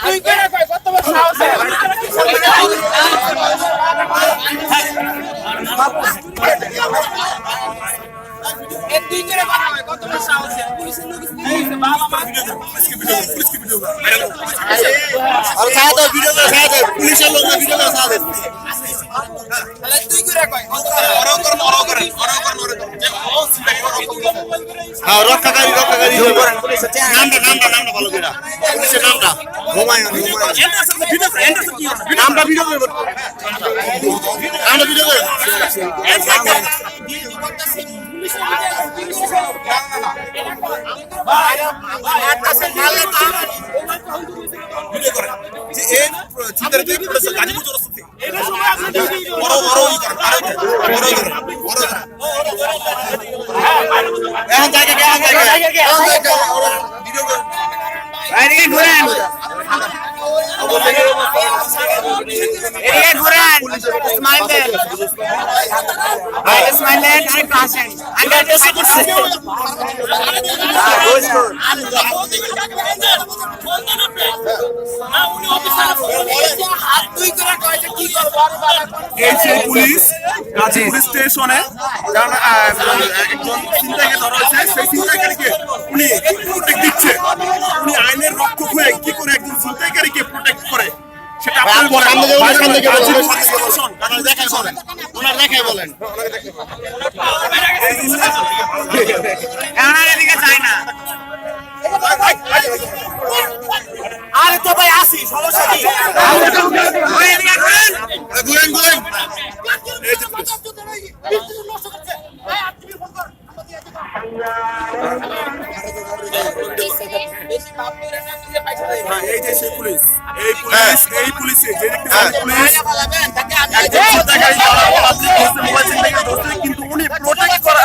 তুই করে কয় কত বড় সাহস তুই করে বানাবে কত বড় সাহস পুলিশের লোক বাবা মা পুলিশকে ভিডিও আর ছায়া দাও ভিডিও দাও ছায়া দাও পুলিশের লোক ভিডিও দাও ছায়া দাও তাহলে তুই করে কয় ওরা করে হ্যাঁ রক্ষাকারী নামটা ভালো করে পুলিশের নামটা হুমায়ুন নামটা ভিডিও করব আমরা ভিডিও করব পুলিশ গাজীপুর স্টেশনে কারণ একজন ছিনতাইকে ধরা হয়েছে সেই ছিনতাইকারীকে উনি প্রোটেক্ট দিচ্ছে উনি আইনের রক্ষক হয়ে কি করে একজন ছিনতাইকারীকে প্রোটেক্ট করে সেটা আপনারা বলেন দেখাই বলেন এদিকে যায় না আরে তো ভাই আসি সমস্যা কি এই যে সেই পুলিশ এই পুলিশে যে কিন্তু উনি প্রোটেক্ট করা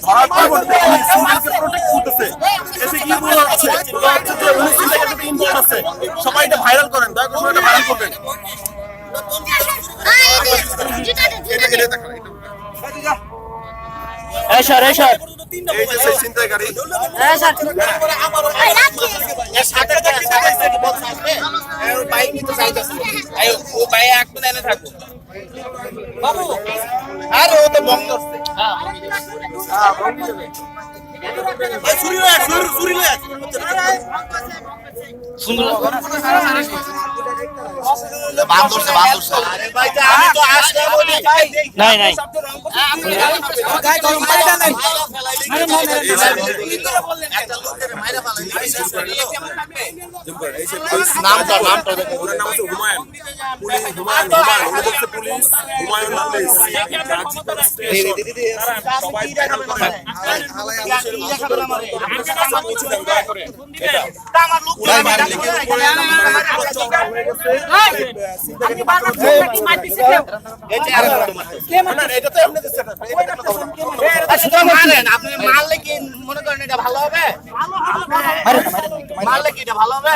ধরার পরিবর্তে উনি সিঙ্গেলকে প্রোটেক্ট করতেছে এসে কি বলা হচ্ছে যে উনি সিঙ্গেলের সাথে ইনভলভ আছে সবাই এটা ভাইরাল করেন দয়া করে এটা ভাইরাল করবেন এই যে সেই ছিনতাইকারী বাবু আরে ও তো বন্ধ আপনি মারলে কি মনে করেন এটা ভালো হবে মারলে কি এটা ভালো হবে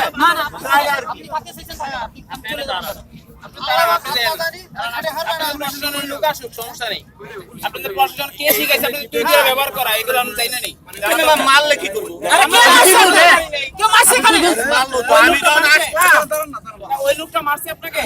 ব্যবহার করা এগুলো আমি চাই না মারলে কি করবো ওই লোকটা মারছে আপনাকে